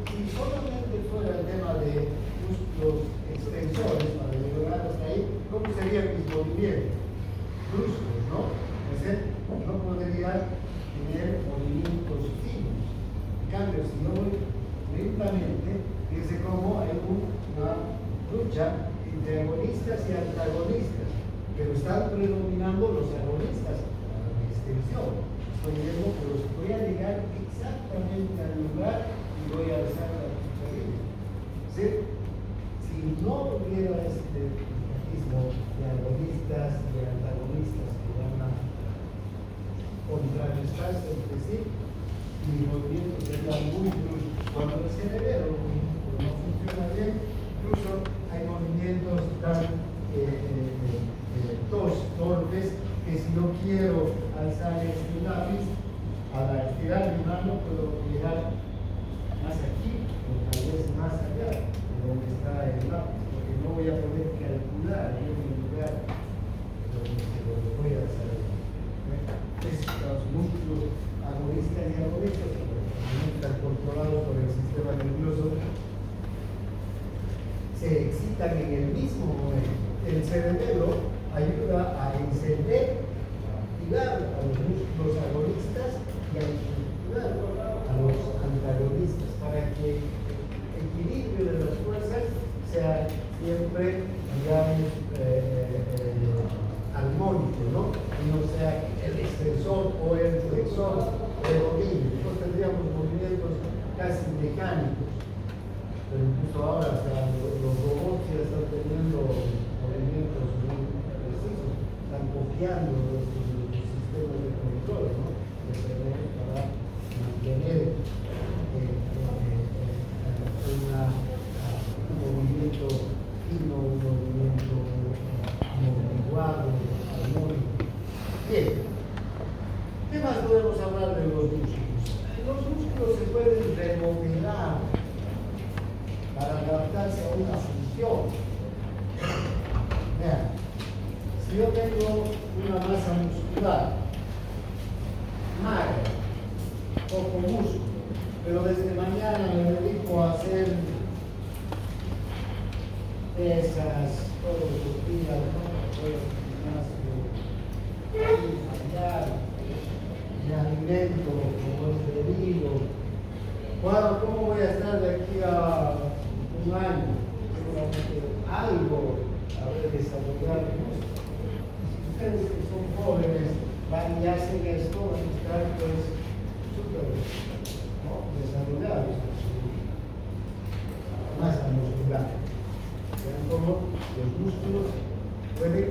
si solamente fuera el tema de músculos extensores para llegar hasta ahí, ¿cómo serían mis movimientos? Bruscos, ¿no? Es decir, no podría tener movimientos finos. En cambio, si yo voy lentamente, fíjense cómo hay una lucha entre agonistas y antagonistas, pero están predominando los agonistas a la extensión. Estoy viendo, pero voy a llegar exactamente al lugar y voy a alzar la cucharilla. ¿Sí? Si no hubiera este mecanismo de agonistas y antagonistas que van a contrarrestarse entre sí, mi movimiento sería muy brusco. Cuando el cerebelo no funciona bien, incluso hay movimientos tan torpes que si no quiero alzar este lápiz, Al estirar mi mano puedo llegar más aquí o tal vez más allá de donde está el lápiz, porque no voy a poder calcular en un lugar donde voy a hacer. Los músculos agonistas y agonistas, que están controlados por el sistema nervioso, se excitan en el mismo momento. El cerebelo ayuda a encender, a activar a los músculos agonistas y a estimular a los antagonistas para que el equilibrio de las fuerzas sea siempre, digamos, armónico, ¿no? Y no sea el extensor o el flexor predomine. Entonces tendríamos movimientos casi mecánicos. Pero incluso ahora hasta los robots ya están teniendo movimientos muy precisos, están copiando los sistemas de control, ¿no? Para mantener un movimiento fino, un movimiento amortiguado, armónico. Bien, ¿qué más podemos hablar de los músculos? Los músculos se pueden remodelar para adaptarse a una función. Vean, si yo tengo una masa muscular magra, poco músculo, pero desde mañana me dedico a hacer pesas todos los días, me alimento como es debido. Bueno, ¿cómo voy a estar de aquí a un año? Seguramente algo habré desarrollado. Ustedes que son jóvenes van y hacen esto, van a estar pues súper desarrollados. Masa muscular. Vean cómo los músculos pueden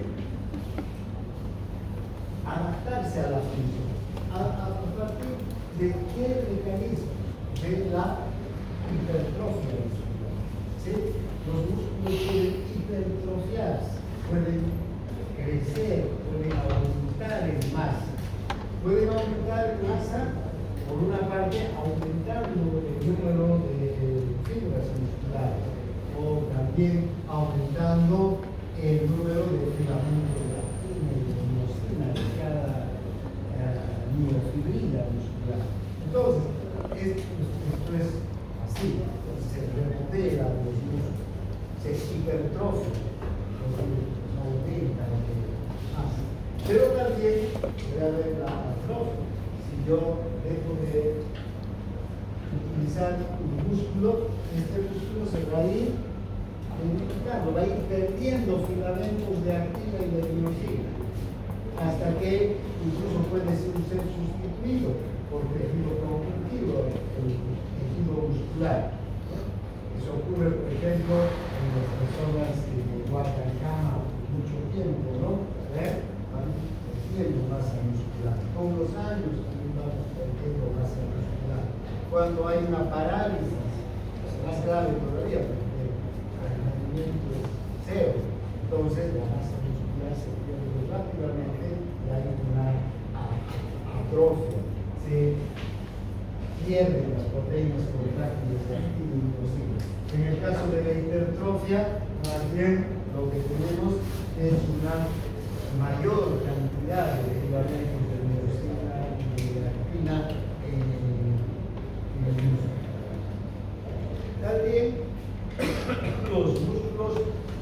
adaptarse a la función. ¿A partir de qué mecanismo? De la hipertrofia muscular. ¿Sí? Los músculos pueden hipertrofiarse, pueden crecer, pueden aumentar en masa. Pueden aumentar en masa, por una parte, aumentando el número de fibras musculares, o también aumentando el número de filamentos de actina y de miosina de cada miofibrila muscular. Entonces, esto es así, se remodela los músculos, se hipertrofia los músculos, aumenta lo que hace. Pero también puede haber la atrofia. Si yo dejo de utilizar un músculo, este músculo se va a ir debilitando, va a ir perdiendo filamentos de actina y de miosina, hasta que incluso puede ser sustituido por tejido conjuntivo, el tejido muscular. Eso ocurre, por ejemplo, en las personas que guardan cama mucho tiempo, ¿no? Van perdiendo masa muscular. Con los años también vamos perdiendo masa muscular. Cuando hay una parálisis, es más grave todavía, porque el movimiento es cero. Entonces la masa muscular se pierde rápidamente y hay una atrofia. Se pierden las proteínas contráctiles de actina y miosina. En el caso de la hipertrofia, más bien lo que tenemos es una mayor cantidad de filamentos de miosina y de actina en el músculo. También los músculos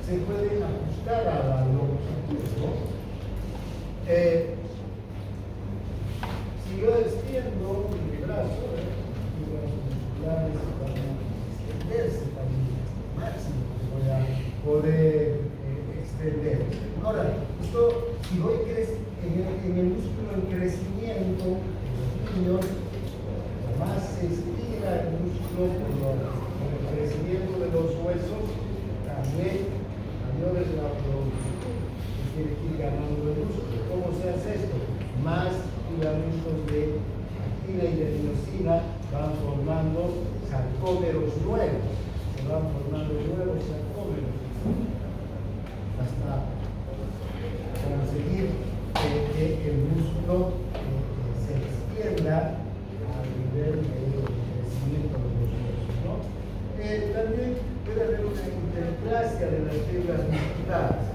se pueden ajustar a la longitud, ¿no? Si yo extiendo mi brazo, mis brazos musculares van a extenderse también, máximo que voy a poder extender. Ahora, esto, si voy en el músculo en crecimiento, en los niños, más se estira el músculo por el crecimiento de los huesos, también mayor es la longitud que tiene que ir ganando el músculo. ¿Cómo se hace esto? Más filamentos de actina y de miosina van formando sarcómeros nuevos, se van formando nuevos sarcómeros hasta conseguir que el músculo se extienda displasia de las fibras musculares.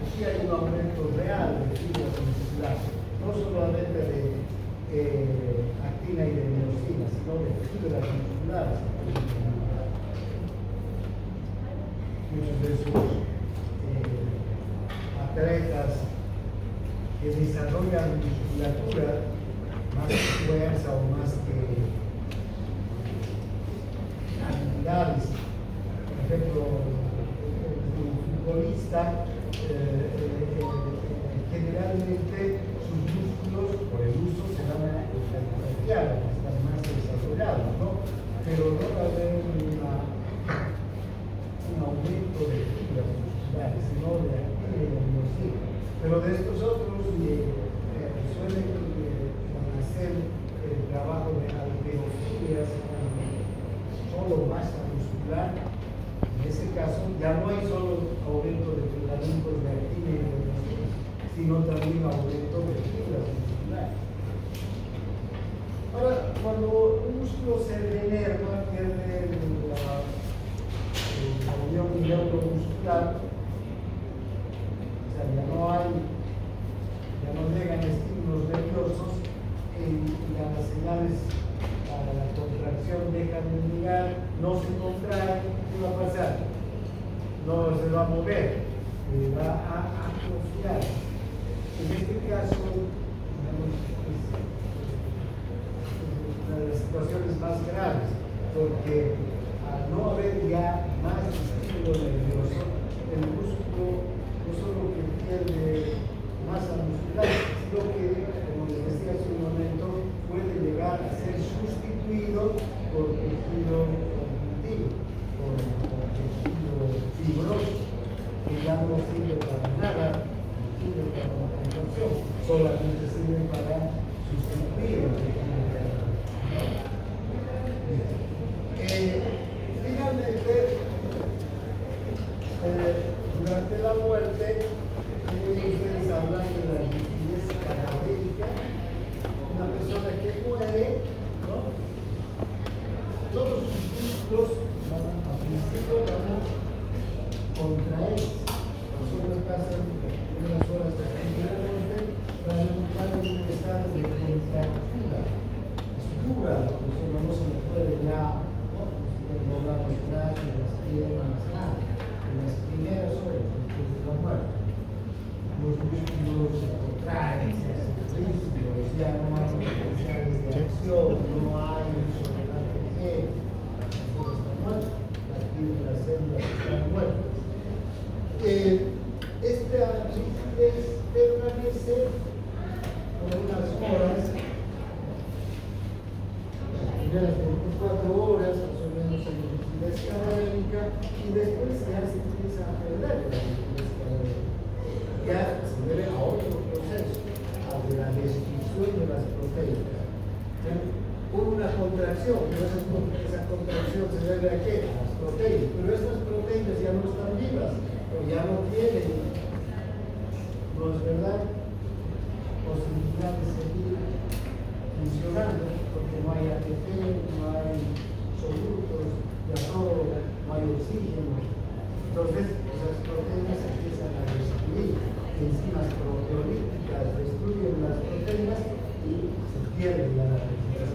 Aquí hay un aumento real de fibras musculares, no solamente de actina y de miosina, sino de fibras musculares. Muchos de esos atletas que desarrollan musculatura más que fuerza o más que habilidades. Por ejemplo, un futbolista generalmente sus músculos por el uso se van a hipertrofiar, están más desarrollados, ¿no? Pero no va a haber un aumento de fibras musculares, sino de actina y de miosina. Pero de estos otros suelen hacer el trabajo de halterofilia, solo masa muscular. En ese caso ya no hay solo aumento de filamentos de actina y de miosina, sino también aumento de fibras musculares. Ahora, cuando un músculo se denerva, pierde la unión neuromuscular, o sea, ya no llegan estímulos nerviosos y las señales para la contracción dejan de llegar, no se contrae, ¿qué va a pasar? No se va a mover, va a atrofiar. En este caso, digamos, es una de las situaciones más graves, porque al no haber ya más estímulo nervioso, el músculo no solo que pierde masa muscular, sino que, como les decía hace un momento, puede llegar a ser sustituido por tejido cognitivo, por tejido fibroso, que ya no sirve para nada, sirve para la contracción, solamente sirve para sustituir el tejido nervioso. Finalmente, durante la muerte, ustedes hablan de la rigidez cadavérica. Una persona que muere, ¿no? Todos sus músculos a principio van a contraer. Las personas pasan unas horas después de la muerte para entrar en un estado de contractura. Es dura, la persona no se le puede ya, ¿no? Doblar los brazos, las piernas, nada. En las primeras horas después de la muerte, los músculos se contraen, se hacen rígidos, ya no hay potenciales de acción, no hay uso de la ATP, las células están muertas, las células están muertas. Esta rigidez permanece por unas horas, las primeras 24 horas, más o menos en rigidez cadavérica, y después ya se empieza a perder la rigidez cadavérica. Ya se debe a otro proceso, a la destrucción de las proteínas. Por una contracción, pero esa contracción se debe a qué? A las proteínas. Pero estas proteínas ya no están vivas, o ya no tienen, ¿no es verdad?, posibilidad de seguir funcionando, porque no hay ATP, no hay solutos, ya no hay oxígeno. Entonces, esas proteínas empiezan a destruir. Enzimas proteolíticas destruyen las proteínas y se pierde ya la rigidez.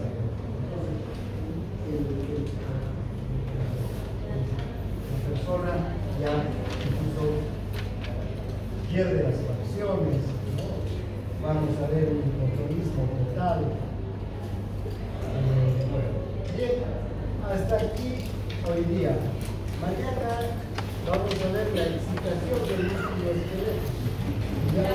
Entonces, la persona ya incluso pierde las facciones, ¿no? Vamos a ver un hipotonismo total. Bueno, bien, hasta aquí hoy día. Mañana vamos a ver la excitación del músculo esquelético. Ya